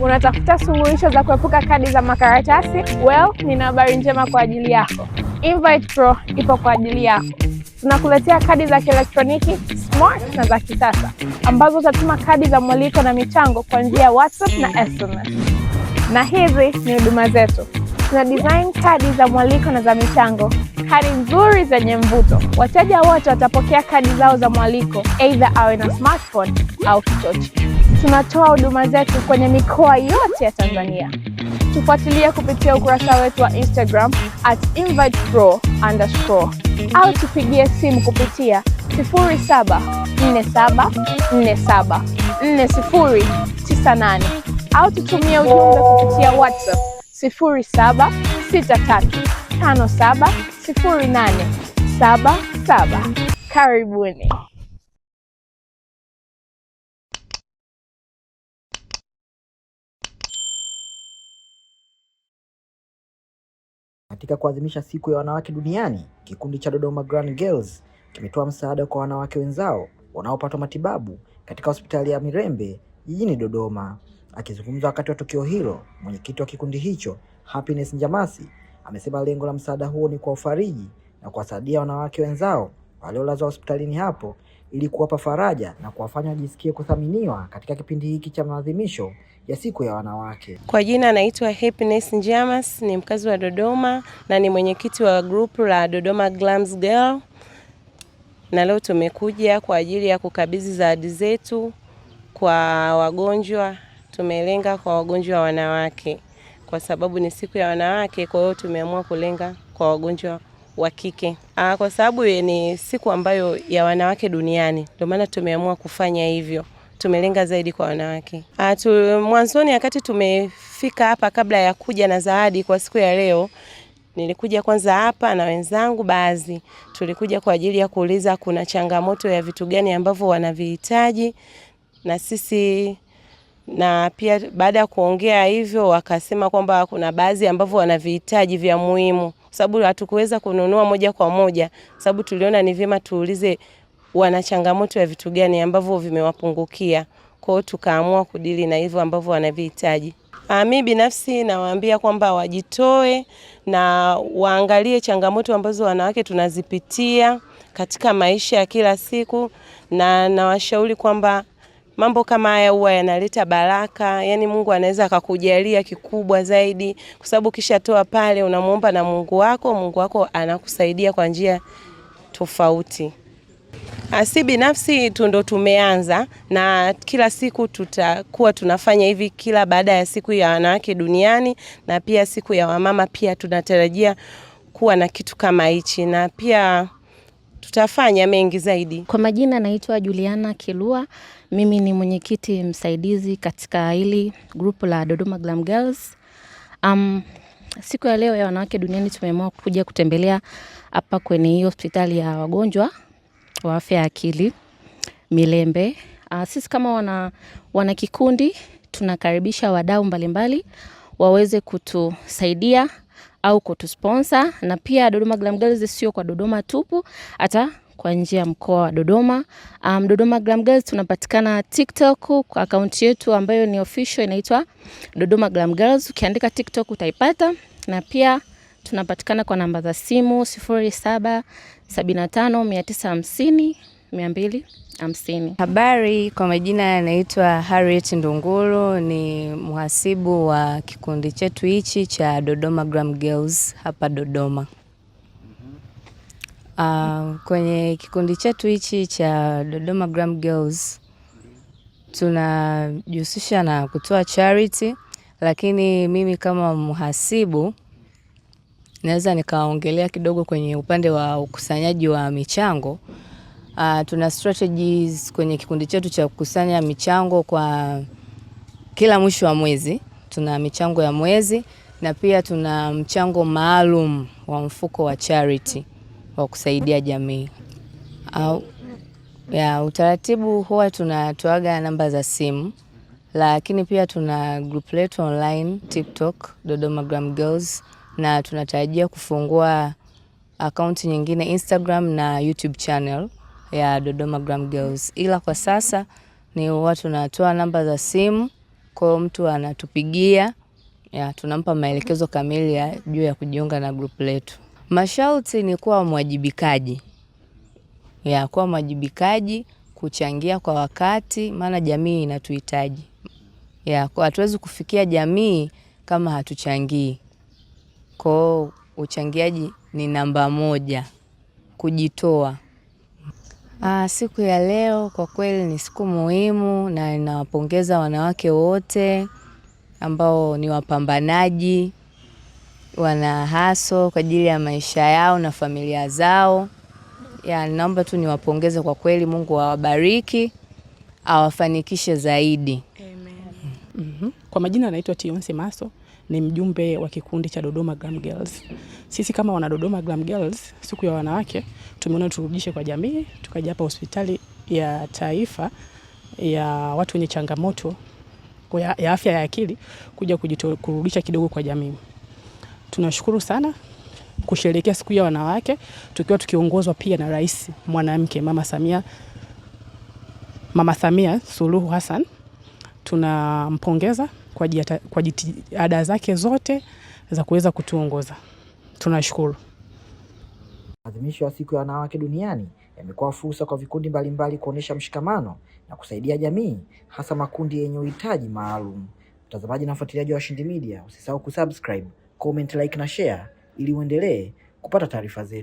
Unatafuta suluhisho za kuepuka kadi za makaratasi? Well, nina habari njema kwa ajili yako. Invite Pro ipo kwa ajili yako. Tunakuletea kadi za kielektroniki smart na za kisasa ambazo utatuma kadi za mwaliko na michango kwa njia ya WhatsApp na SMS. Na hizi ni huduma zetu. Tuna design kadi za mwaliko na za michango, kadi nzuri zenye mvuto. Wateja wote watapokea kadi zao za mwaliko, either awe na smartphone au kichochi. Tunatoa huduma zetu kwenye mikoa yote ya Tanzania. Tufuatilie kupitia ukurasa wetu wa Instagram @invitepro_ au tupigie simu kupitia 0747474098 au tutumie ujumbe kupitia WhatsApp 0763570877. Karibuni. Katika kuadhimisha siku ya wanawake duniani, kikundi cha Dodoma Grand Girls kimetoa msaada kwa wanawake wenzao wanaopata matibabu katika hospitali ya Mirembe jijini Dodoma. Akizungumza wakati wa tukio hilo, mwenyekiti wa kikundi hicho, Happiness Njamasi, amesema lengo la msaada huo ni kwa ufariji na kuwasaidia wanawake wenzao waliolazwa hospitalini hapo ili kuwapa faraja na kuwafanya wajisikie kuthaminiwa katika kipindi hiki cha maadhimisho ya siku ya wanawake. Kwa jina naitwa Happiness Njamasi, ni mkazi wa Dodoma na ni mwenyekiti wa grupu la Dodoma Glam Girl. Na leo tumekuja kwa ajili ya kukabidhi zawadi zetu kwa wagonjwa. Tumelenga kwa wagonjwa wanawake kwa sababu ni siku ya wanawake, kwa hiyo tumeamua kulenga kwa wagonjwa wa kike. Kwa sababu ni siku ambayo ya wanawake duniani, ndio maana tumeamua kufanya hivyo. Tumelenga zaidi kwa wanawake. Mwanzoni wakati tumefika hapa, kabla ya kuja na zawadi kwa siku ya leo, nilikuja kwanza hapa na wenzangu baadhi. Tulikuja kwa ajili ya kuuliza kuna changamoto ya vitu gani ambavyo wanavihitaji na sisi, na pia baada ya kuongea hivyo wakasema kwamba kuna baadhi ambavyo wanavihitaji vya muhimu, sababu hatukuweza kununua moja kwa moja, sababu tuliona ni vyema tuulize wana changamoto ya vitu gani ambavyo vimewapungukia. Kwa hiyo tukaamua kudili na hivyo ambavyo wanavihitaji. Mimi binafsi nawaambia kwamba wajitoe na waangalie changamoto ambazo wanawake tunazipitia katika maisha ya kila siku, na nawashauri kwamba mambo kama haya huwa yanaleta baraka. Yani Mungu anaweza akakujalia kikubwa zaidi, kwa sababu ukishatoa pale unamuomba na Mungu wako anakusaidia kwa njia tofauti. Si binafsi ndo tumeanza, na kila siku tutakuwa tunafanya hivi kila baada ya siku ya wanawake duniani, na pia siku ya wamama pia tunatarajia kuwa na kitu kama hichi, na pia tutafanya mengi zaidi. Kwa majina naitwa Juliana Kilua, mimi ni mwenyekiti msaidizi katika hili grupu la Dodoma Glam Girls. Siku ya leo ya wanawake duniani tumeamua kuja kutembelea hapa kwenye hii hospitali ya wagonjwa wa afya ya akili Mirembe. Sisi kama wana kikundi tunakaribisha wadau mbalimbali waweze kutusaidia au kutusponsor, na pia Dodoma Glam Girls sio kwa Dodoma tupu, hata kwa njia ya mkoa wa Dodoma. Dodoma Glam Girls tunapatikana TikTok kwa akaunti yetu ambayo ni official, inaitwa Dodoma Glam Girls. Ukiandika TikTok utaipata, na pia tunapatikana kwa namba za simu 0775950250. Habari, kwa majina naitwa Harriet Ndunguru, ni mhasibu wa kikundi chetu hichi cha Dodoma Glam Girls hapa Dodoma. Kwenye kikundi chetu hichi cha Dodoma Glam Girls tunajihusisha na kutoa charity, lakini mimi kama mhasibu naweza nikaongelea kidogo kwenye upande wa ukusanyaji wa michango. Tuna strategies kwenye kikundi chetu cha kukusanya michango kwa kila mwisho wa mwezi. Tuna michango ya mwezi, na pia tuna mchango maalum wa mfuko wa charity wa kusaidia jamii. Utaratibu huwa tunatoaga namba za simu, lakini pia tuna group letu online TikTok Dodoma Glam Girls, na tunatarajia kufungua akaunti nyingine Instagram na YouTube channel ya Dodoma Glam Girls. Ila kwa sasa ni watu tunatoa namba za simu Kwa hiyo mtu anatupigia, tunampa maelekezo kamili ya juu ya kujiunga na group letu. Masharti ni kuwa mwajibikaji. Kuwa mwajibikaji, kuchangia kwa wakati, maana jamii inatuhitaji. Kwa hatuwezi kufikia jamii kama hatuchangii. Kwa uchangiaji ni namba 1, kujitoa. Siku ya leo kwa kweli ni siku muhimu, na ninawapongeza wanawake wote ambao ni wapambanaji, wana hustle kwa ajili ya maisha yao na familia zao. Naomba tu niwapongeze kwa kweli, Mungu awabariki, awafanikishe zaidi. Amen. Kwa majina naitwa Tionse Maso, ni mjumbe wa kikundi cha Dodoma Glam Girls. Sisi kama wana Dodoma Glam Girls, siku ya wanawake tumeona turudishe kwa jamii, tukaja hapa hospitali ya taifa ya watu wenye changamoto ya afya ya akili kuja kurudisha kidogo kwa jamii. Tunashukuru sana kusherehekea siku ya wanawake tukiwa tukiongozwa pia na rais mwanamke Mama Samia Suluhu Hassan. Tunampongeza kwa jitihada zake zote za kuweza kutuongoza. Tunashukuru. Maadhimisho ya siku ya wanawake duniani yamekuwa fursa kwa vikundi mbalimbali kuonesha mshikamano na kusaidia jamii, hasa makundi yenye uhitaji maalum. Mtazamaji na mfuatiliaji wa Washindi Media, usisahau kusubscribe, comment, like na share ili uendelee kupata taarifa zetu.